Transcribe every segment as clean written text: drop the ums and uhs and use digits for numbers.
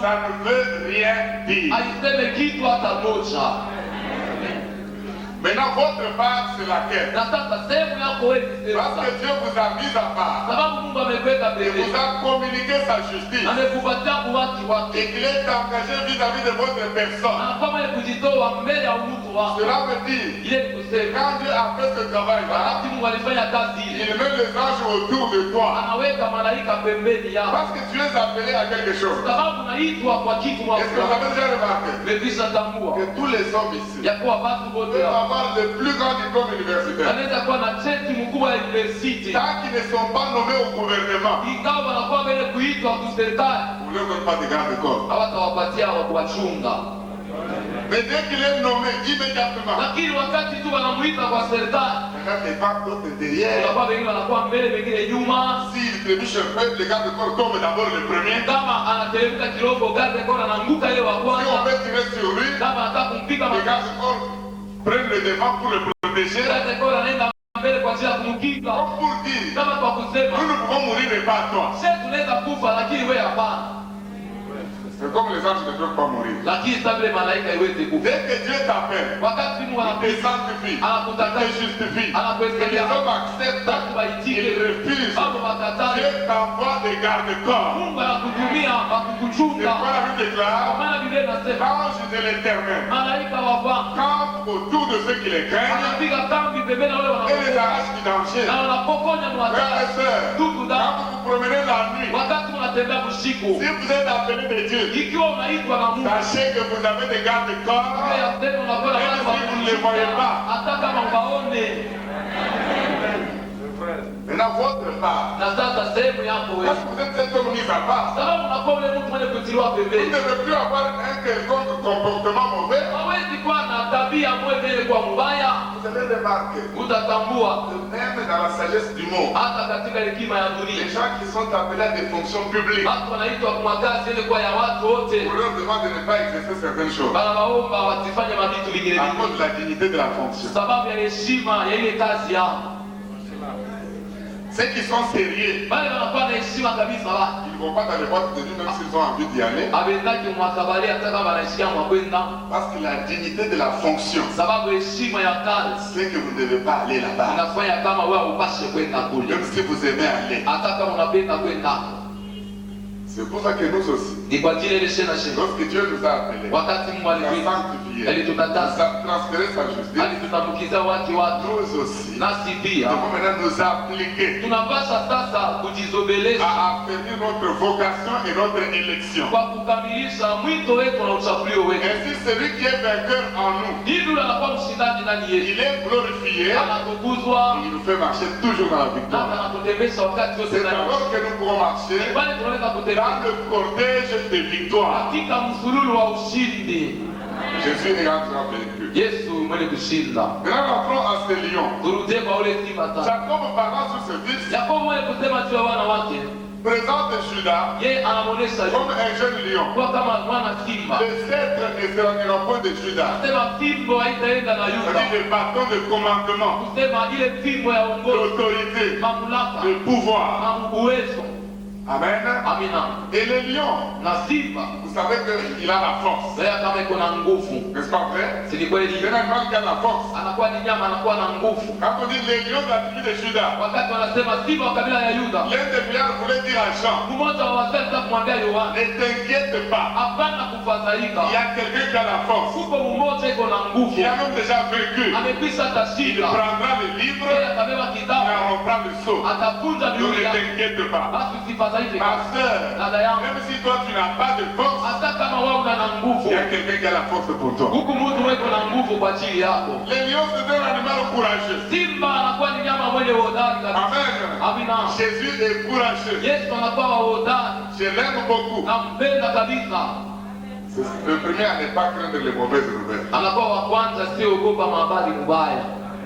Ça ne veut rien dire. haiseme kitu hata moja. Maintenant, votre part, c'est laquelle? Na sasa sehemu yako wewe ni Parce que Dieu vous a mis à part. sababu Mungu amekuweka Il mbele. vous a communiqué sa justice. Amekupatia kuwaki wake. Et qu'il est engagé vis-à-vis de votre personne. Na kama ile kujitoa mbele ya mtu wako. Cela veut dire, Ile ni kusema quand Dieu a fait ce travail-là, wakati Mungu alifanya kazi ile, il met les anges autour de toi. anaweka malaika pembeni yako. Parce que tu es appelé à quelque chose. Sababu naitwa kwa kitu Est-ce que vous avez déjà remarqué Mekwisha tambua que tous les hommes ici ya kuwa watu wote peuvent hapa avoir le plus grand diplôme universitaire? wanaweza kuwa na cheti mkubwa ya university, Tant qu'ils ne sont pas nommés au gouvernement, ingawa wanakuwa mbele kuitwa kuserikali, vous ne leur donnez pas de garde corps. hawatawapatia wa kuwachunga. Mais dès qu'il est nommé immédiatement, Lakini wakati tu wanamuita kwa serikali, quand les pas d'autres derrière, unakuwa wengine wanakuwa mbele, wengine nyuma. s'il trébuche un peu, les gardes corps tombent d'abord le premier. Kama anateremka kidogo, garde corps anaanguka ile wa Si on kwanza. veut tirer sur lui, Kama anataka kumpiga les gardes corps prennent le devant pour le protéger. garde corps anaenda mbele kwa ajili ya kumkinga, Comme pour dire, kama kwa kusema nous ne pouvons mourir mais pas toi. sisi tunaweza kufa, lakini wewe hapana. C'est comme les anges ne peuvent pas mourir. Lakini sasa vile malaika iweze kufa. Dès que Dieu t'appelle, Wakati Mungu il te sanctifie, anakutaka il te justifie. Et les anakuwekea hommes acceptent, watu ils waitike, refusent. mambo makatani. Dieu t'envoie des gardes-corps. Mungu anakutumia C'est akukuchunga. quoi la Bible Kwa déclare? maana Biblia inasema L'ange de l'éternel malaika wa Bwana campe autour de ceux qui les craignent anapiga kambi pembeni na wale et les wanaogopa arrache du danger. na wanapokonya Frères mwadhara. et sœurs, Ndugu quand zangu, vous vous promenez la nuit, wakati unatembea usiku, si vous êtes appelé de Dieu, ikiwa unaitwa na Mungu, sachez que vous avez des gardes-corps. ile ya tendo unakuwa na watu wa Même si vous ne les voyez kuchunga, pas. hata kama uwaone. Maintenant, votre part, Na sasa sehemu yako wewe, parce que vous êtes cet homme mis à part, sababu unakuwa ule mtu mwenye kutiliwa vous ne pembeni. devez plus avoir un quelconque comportement mauvais. Hawezi kuwa na tabia mwevele kwa mubaya, Vous allez remarquer, utatambua même dans la sagesse du monde, hata katika hekima ya les dunia. gens qui sont appelés à des fonctions publiques, Watu wanaitwa kwa kazi ile kwa ya watu wote, on leur demande de ne pas exercer certaines choses wanawaomba wasifanye mavitu vingine à cause vingine de la dignité de la fonction. sababu ya heshima ya ile kazi yao. Ceux qui sont sérieux, Bale wanakuwa na heshima kabisa, watu ils ne vont pas dans les boîtes de nuit même s'ils ont envie d'y aller, abendaki mwakabali hata kama wanaishikia mwakwenda, parce que la dignité de la fonction, sababu heshima ya kazi c'est que vous ne devez pas aller là-bas, inafanya kama wewe upashe kwenda kule, même si vous aimez aller. hata kama unapenda kwenda. C'est pour ça que nous aussi, Ni kwa ajili ile shena shena, lorsque Dieu nous a appelés, wakati Mungu il a alituita, sanctifié, il alitutakasa, a transféré sa justice, alitutambukiza watu, nous aussi, nous nasi pia devons maintenant nous appliquer tunapasha sasa kujizobelesha à affermir notre vocation et notre élection. kwa kukamilisha mwito wetu na uchaguliwa wetu. Ainsi, celui qui est vainqueur en nous, Hivi yule anakuwa mshindani ndani yetu, il est glorifié anatukuzwa et il nous fait marcher toujours dans la na victoire. anatutembesha wakati wote C'est ndani. alors que nous pourrons marcher Bali tunaweza dans kutembea le cortège de victoire. katika msululu wa ushindi. Jésus est grand vaincu. Yesu mwenye kushinda. Maintenant, entrons à ces lions. Turudie kwa ule simba tatu. Jacob, parlant sur ce fils, Yakobo mwenye kusema juu ya wana wake, présente Judas yeye anamuonesha comme un jeune lion. kwa kama mwana simba. Le sceptre ne s'éloignera point de Judas. Kusema fimbo haitaenda na Yuda. C'est-à-dire le bâton de commandement, Kusema ile fimbo ya uongozi, l'autorité, mamlaka le pouvoir. na uwezo. Amen. Amina. Et le lion, Na simba vous savez qu'il a la force. leo kama iko na nguvu, N'est-ce pas vrai? si ni kweli? C'est un animal qui a la force. Anakuwa ni nyama, anakuwa na nguvu. Quand on dit les lions de la tribu de Judas, Wakati wanasema simba wa kabila ya Yuda, l'un des vieillards voulait dire à Jean, mmoja wa wazee alitaka kumwambia Yohana, ne t'inquiète pas, hapana kufadhaika, il y a quelqu'un qui a la force, kuko mmoja iko na nguvu, qui a même déjà vaincu. amekwisha Il atashinda, prendra le livre, yeye atabeba il kitabu, en reprend le sceau. atavunja Donc mihuri ne yake. t'inquiète pas. Basi usifadhaike Ma soeur, dada yangu, même si toi tu n'as pas de force, hata kama wewe una na nguvu, il y a quelqu'un qui a la force pour toi. huku mtu weko na nguvu kwa ajili yako. Les lions, c'est un animal courageux. Simba anakuwa ni nyama mwenye uhodari kabisa. Amen. Amina. Jésus est courageux. Yesu anakuwa wa uhodari, Je l'aime beaucoup. nampenda kabisa. C'est le premier à ne pas craindre les mauvaises nouvelles. Anakuwa wa kwanza, sio ogopa mahabari mubaya.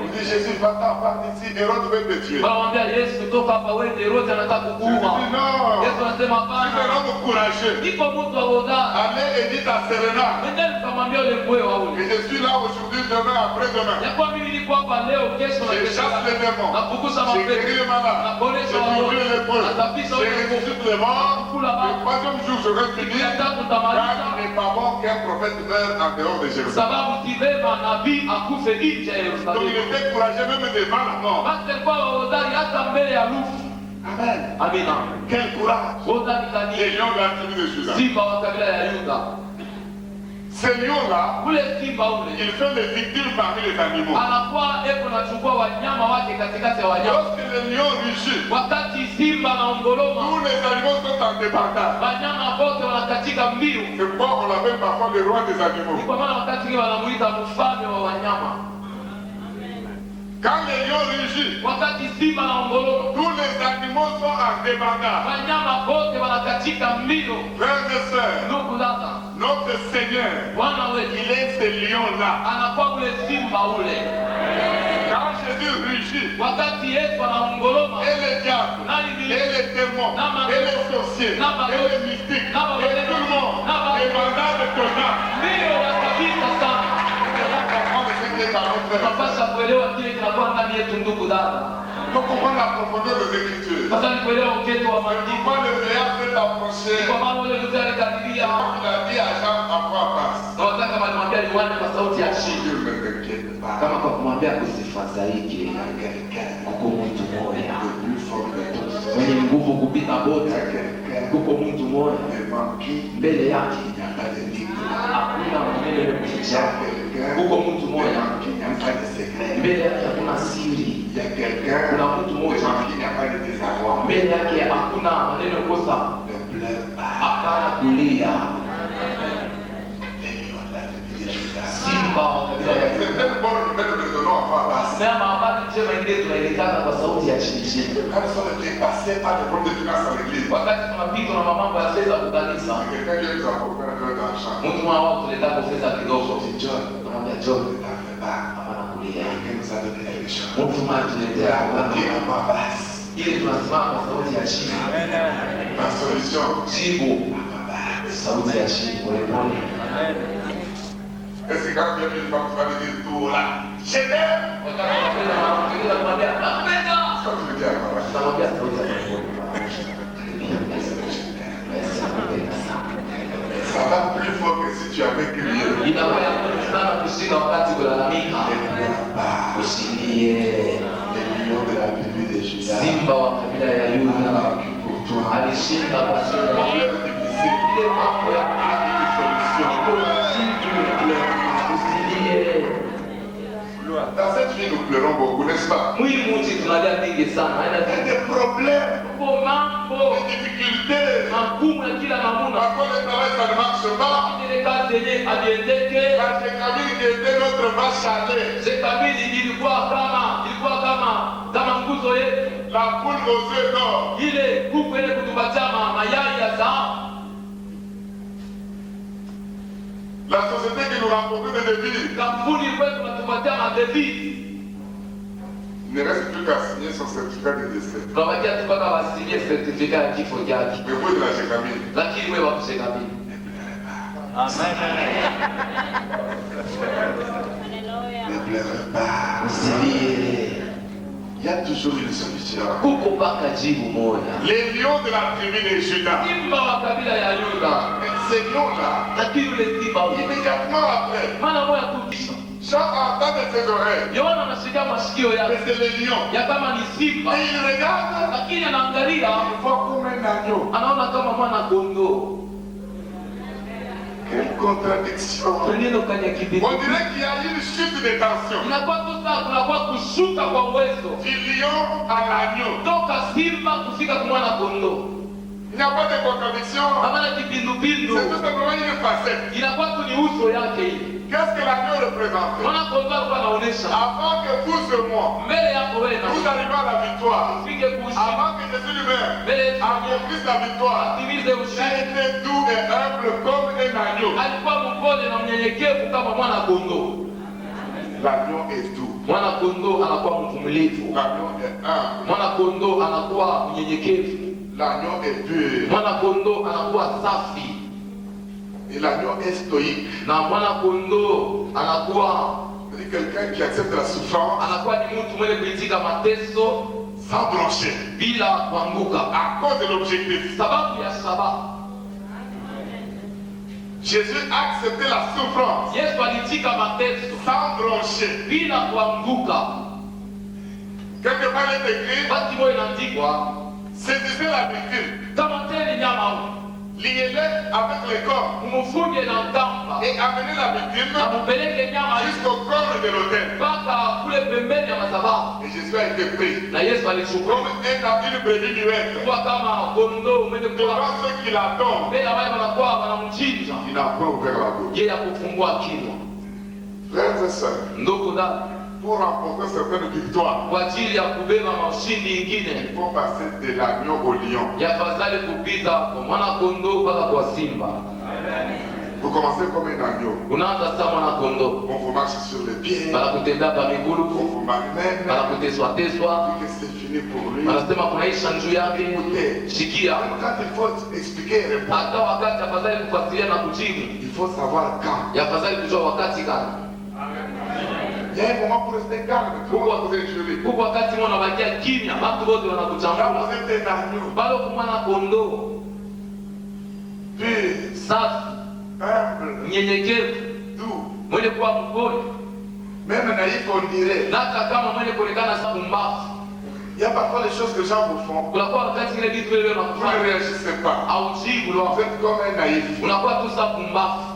Vous dit Jésus, va-t'en, pars d'ici, Hérode veut te tuer. Wanamwambia Yesu, toka hapa wewe, Herode anataka Jésus kukuua. dit non. Yesu anasema Tu hapana. es l'homme courageux. Niko mtu wa hodari. Allez et dites à Serena Nenda nikamwambia yule mkwewa que ule. je suis là aujourd'hui, demain, après-demain. Ya kwa mimi niko hapa leo, kesho na Je kesho. chasse les démons. Nafukuza Je guéris mapepo. les malades. Naponesha Je wagonjwa. guéris les pauvres. Natapisa Je wale ressuscite les morts. Le troisième jour, je vais Siku finir. ya tatu Car nitamaliza. il n'est pas bon qu'un prophète meure en dehors de Jérusalem. Sababu si vema nabii akufe nje ya Donc il Yerusalemu. était courageux même devant la mort. Basi alikuwa hodari hata mbele ya lufu. Amen. Amina. Quel courage. Hodari Les kani lions de la tribu de Juda. simba wa kabila ya Yuda. Ces lions-là, Ule simba ule ils font des victimes parmi les animaux. anakuwa eko nachukua wanyama wake katikati ya wanyama. Lorsque les lions rugissent, Wakati simba na ongoloma, tous les animaux sont en débandade. wanyama wote wanakatika mbio. C'est pourquoi on l'appelle parfois le roi des animaux. Ni kwa maana wakati hii wanamuita mfalme wa wanyama. Quand les lions rugissent, Wakati simba na ongoloma, tous les animaux sont en débandade. wanyama wote wanakatika mbio. Frères et sœurs, Ndugu dada, notre Seigneur, Bwana wetu il est ce lion-là. anakuwa ule simba ule. Quand Jésus rugit, Wakati Yesu anaongoloma, et les diables, et les démons, et les sorciers, et les mystiques, et tout le monde, débandade totale. mbio ya kabisa sana. Comprendre ce qui est dans notre cœur. Tunapaswa kuelewa kile kinakuwa ndani yetu, ndugu dada. Il faut comprendre la profondeur des Écritures. Sasa ni kuelewa uketo wa maandiko. Pourquoi le meilleur peut t'approcher? Kwa maana ule mzee alikaribia Il a dit à Jean à voix basse. na wataka walimwambia Yohana kwa sauti ya chini, Dieu ne t'inquiète pas. kama kwa kumwambia usifadhaike, Il y a quelqu'un kuko mtu moya de plus fort que tous. mwenye nguvu kupita Il y bote, a quelqu'un kuko mtu moya devant qui mbele yake il n'y a pas de limite. hakuna maneno ya Il y a kuficha, quelqu'un kuko mtu moya devant qui il n'y a pas de secret. mbele yake hakuna siri, Il y a quelqu'un kuna mtu moja devant qui il n'y a pas de désarroi. mbele yake hakuna maneno ya kosa, Ne pleure pas. hapana kulia. Les lions de la tribu de Juda. simba wa kabila ya Yuda. C'est une bonne nouvelle que nous donnons à voix basse. Sema habari njema ingine tunaelekana kwa sauti ya chini chini. Quand nous sommes dépassés par les problèmes de finances à l'église, Wakati tunapigwa na mambo ya fedha kukanisa, quelqu'un vient nous apporter un peu d'argent. mtu mmoja wao tuletako fedha kidogo. Je dis, John, Namwambia John, ne t'en fais pas. hapana kulia. Quelqu'un nous a donné quelque chose. Mtu mmoja tuletea On dit kwa à voix basse. ili tunasimama kwa sauti ya chini, La solution, jibu à voix basse. sauti ya chini polepole. Est-ce que quand tu as une femme, tu vas lui dire tout là, je t'aime? Wakati tunapenda wanampigia tunamwambia nakupenda. Quand tu me dis à voix basse, Tunamwambia sauti ya polepole. Basi nakupenda sana. ça va plus fort que si tu avais crié. Inakuwa ya nguvu sana kushinda wakati kulalamika. Ne pleure pas. Usilie, Les lions de la tribu de Juda. Simba wa kabila ya On a Yuda vaincu pour toi. alishinda kwa Les jina problèmes difficiles. ile mambo ya Une solution. usilie. Dans cette vie, nous pleurons beaucoup, n'est-ce pas? Mwili muti tunalia mingi sana, Il y a haina des problèmes, kwa mambo des difficultés. magumu ya kila namuna. Parfois, le travail, ça ne marche pas. Ile kazi yenye aliendeke, La Jécamine qui était notre vache à lait, Shekabili ilikuwa kama nguzo yetu, la poule aux œufs d'or. ile kuku ile kutupatia mayai ya dhahabu. La société qui nous rapportait des devises. Kampuni kwetu natupatia madevisi, Il ne reste plus qu'à signer son certificat de décès. tunapatia tu mpaka wasilie sertifika ya kifo chake, Le bout de la Jécamine. lakini wewe wakushekabili. Ne pleurez pas. usilie, Il y a toujours une solution. kuko mpaka jibu moja. Les lions de la tribu de Juda. Simba wa kabila ya Yuda, Ces lions-là, lakini yule simba ule immédiatement après, mara moja kutisha, Jean entend de ses oreilles. Yohana anashikia masikio Mais yake c'est les lions. ya kama ni simba, Et il regarde, lakini anaangalia il voit comme un agneau. anaona kama mwana kondoo. Quelle contradiction. Tulienda kwenye kipindi On dirait qu'il y a une chute de tension. inakuwa tu sasa kunakuwa kushuka kwa uwezo Du lion à l'agneau. toka simba kufika kwa mwana kondoo. Il n'y a pas de contradiction. Hapana kipindupindu, C'est tout simplement une facette. inakuwa tu ni uso yake ile. Qu'est-ce que l'agneau représente? Mwana kondoo alikuwa anaonesha Avant que vous et moi, mbele yako wewe na nous arrivions à la victoire. ufike kushika Avant que Jésus lui-même mbele accomplisse la victoire, atimize il a ushindi. été doux et humble comme un agneau. Alikuwa mpole na mnyenyekevu kama mwana kondoo. L'agneau est doux. Mwana kondoo anakuwa mvumilivu. L'agneau est humble. Mwana kondoo anakuwa mnyenyekevu. L'agneau est pur. Mwana kondoo anakuwa safi. Et l'agneau est stoïque. Na mwana kondoo anakuwa C'est quelqu'un qui accepte la souffrance anakuwa ni mtu mwenye kuitika mateso sans broncher. bila kuanguka, À cause de l'objectif. sababu ya shabaha. Jésus a accepté la souffrance Yesu alitika mateso sans broncher. bila kuanguka. Quelque part il est écrit, Basi moyo inaandikwa, saisissez la victime, kamateni nyama liez-les avec le corps mumufunge na kamba et amenez la victime na mupeleke nyama jusqu'au corps de l'autel. mpaka kule pembeni ya madhabahu. Et Jésus a été pris Na Yesu alichukua comme une brebis muette kwa kama kondoo mwenye kuwa devant ceux qui l'attendent. mbele ambaye wanakuwa wanamchinja, Il n'a pas ouvert la bouche. yeye akufungua kinywa. Frères et sœurs, Ndugu dada, pour remporter certaines victoires, kwa ajili ya kubeba maushindi ingine, il faut passer de l'agneau au lion. yafadhali kupita kwa mwana kondoo mpaka kwa simba. Vous commencez comme un agneau. Unaanza saa mwana kondoo, On vous marche sur les pieds, banakutembea pa on migulu, vous malmène, banakuteswateswa, que c'est fini pour lui. wanasema kunaisha njuu yake. Shikia, Même quand il faut expliquer et répondre, hata wakati afadhali kufasiria na kujibu, il faut savoir quand. yafadhali kujua wakati gani. Il y a un moment pour rester calme, tout le monde vous est juré. Huko wakati mwana bakia kimya, watu wote Là, wanakuchambua. vous êtes un agneau, Bado kumwana kondoo pur, safi, humble, mnyenyekevu, doux, mwenye kuwa mpole, même naïf, on dirait. na hata kama mwenye kuonekana sa pumbavu. Il y a parfois des choses que les gens vous font, Kunakuwa wakati ile vitu ile vous ne unakufanya réagissez pas. au jibu Vous lwako, êtes comme un naïf. unakuwa tu sa pumbavu,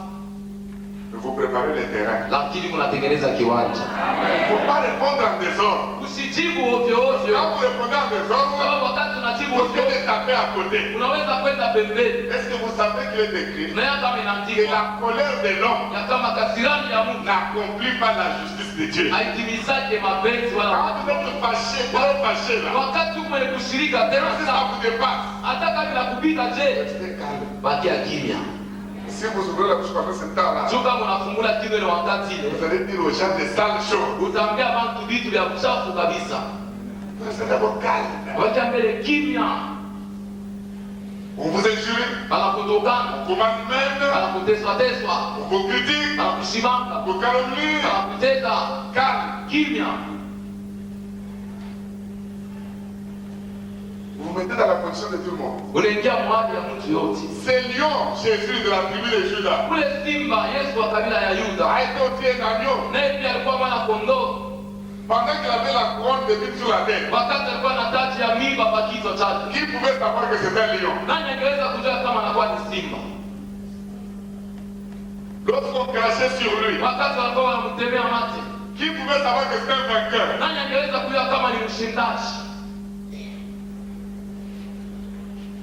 Vous préparez le terrain. lakini unatengeneza kiwanja. Il ne faut pas répondre en désordre. Usijibu ovyo ovyo, Quand vous répondez en désordre, sababu wakati unajibu vous ovyo devez taper à côté. unaweza kwenda pembeni. Est-ce que vous savez qu'il est écrit Na ya kama que inaandikwa la colère de l'homme ya kama kasirani ya Mungu n'accomplit pas la justice de Dieu? haitimizaje mapenzi wala Quand watu. vous êtes fâché, trop fâché là, Wakati mwenye kushirika tena même si ça sana, vous dépasse, hata kama inakupita je, restez calme. bakia kimya. Si vous ouvrez la bouche pendant ce temps-là, Juu kama unafungula kinywa ile wakati ile, vous allez dire aux gens des sales choses. utaambia bantu vitu vya kuchafu kabisa. Restez d'abord calme. Wacha mbele kimya, On vous injure, banakutukana, on vous malmène, banakuteswateswa, on vous critique, banakushimanga, on vous calomnie. banakuteta. Calme. Kimya. Vous vous mettez dans la position de tout le monde. Unaingia mwadi ya mtu yote. C'est Lion, Jésus de la tribu de Judas, Kule Simba, Yesu wa kabila ya Yuda, a été aussi un agneau. naye pia alikuwa mwana kondoo. Pendant qu'il avait la couronne de vie sur la tête, Wakati alikuwa na taji ya miba kwa kichwa chake, qui pouvait savoir que c'était un lion? nani angeweza kujua kama anakuwa ni simba? Lorsqu'on crachait sur lui, Wakati walikuwa wanamtemea mate, qui pouvait savoir que c'était un vainqueur? nani angeweza kujua kama ni mshindaji?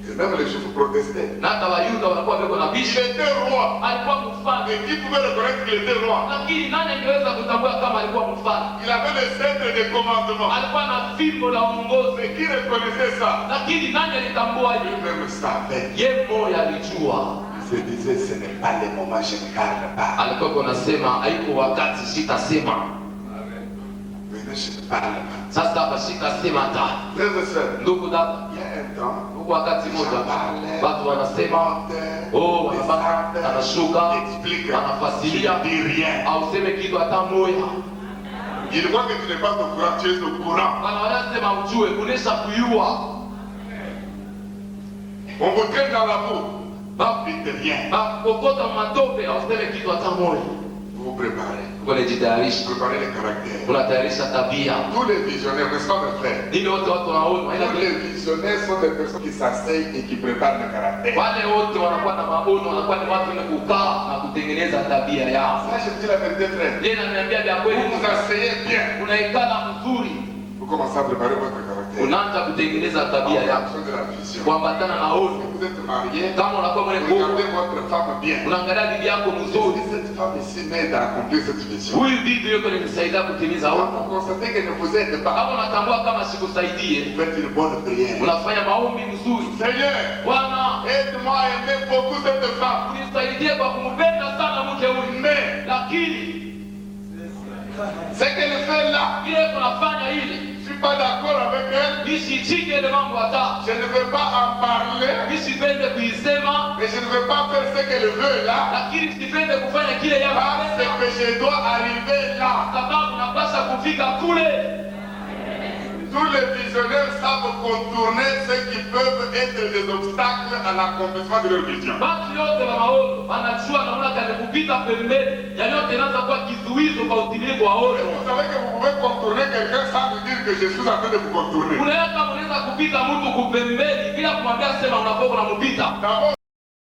Et même les Juifs protestaient. Na hata Wayuda walikuwa wako na Il bisha, était roi. alikuwa mfalme, Et qui pouvait reconnaître qu'il était roi? lakini nani angeweza kutambua kama alikuwa mfalme? Il avait le centre de commandement. Alikuwa na fimbo la uongozi, Mais qui reconnaissait ça? lakini nani alitambua hiyo? Lui-même savait. Ye mmoja alijua. Il se disait, ce n'est pas le moment, je ne parle pas. Alikuwa anasema haiko wakati, sitasema Maintenant, je ne parle pas. sasa hapa, sitasema hata. Frères et sœurs, Ndugu dada, il y a un temps, huko wakati mmoja watu wanasema oh, wanapaka anashuka explique, anafasiria je ne dis rien. au seme kitu hata moya. Il voit que tu n'es pas au courant, tu es au courant. Bana wanasema ujue kunesha kuyua, On vous traîne dans la boue, pas dites rien. bakokota matope au seme kitu hata moya. Vous vous préparez. Unajitayarisha, Préparez les caractères. unatayarisha tabia. Tous les visionnaires, n'est-ce pas mes frères? Nini wote watu wanaona, ila Tous les visionnaires sont des personnes qui s'asseyent et qui préparent le caractère. wale wote wanakuwa na maono, wanakuwa ni watu wenye kukaa na kutengeneza tabia yao. Ça, je dis la vérité, frère. Yeye ananiambia vya kweli, Vous vous asseyez bien. unaikala mzuri, Vous commencez à préparer votre caractère. unaanza kutengeneza tabia En yako fonction de la vision. kuambatana na Si ono. vous êtes marié, Kama unakuwa mwenye kuoa, regardez votre femme bien. unaangalia bibi yako mzuri, Si cette femme ici m'aide à accomplir cette vision, huyu bibi yuko nimsaidia kutimiza quand ono. vous constatez qu'elle ne vous aide pas, Kama unatambua kama sikusaidie, vous faites une bonne prière. unafanya maombi mzuri, Seigneur, Bwana aide-moi à aimer beaucoup cette femme. unisaidie kwa kumpenda sana mke huyu, Mais lakini fait là, ile tunafanya ile je ne suis pas d'accord avec elle. nisichike ile mambo hata Je ne veux pas en parler. nisipende kuisema, Mais je ne veux pas faire ce qu'elle veut là. lakini sipende kufanya kile yeye Parce que je dois arriver là. sababu napasha kufika kule. Tous les visionnaires savent contourner ce qui peuvent être des obstacles à l'accomplissement de leur vision. Basi yote wa maono wanajua namna gani kupita pembeni ya yote inaanza kuwa kizuizo kwa utimilifu wa ono. Vous savez que vous pouvez contourner quelqu'un sans lui dire que je suis en train de vous contourner. Unaweza kupita mtu kupembeni bila kumwambia sema unapokuwa unampita. D'abord,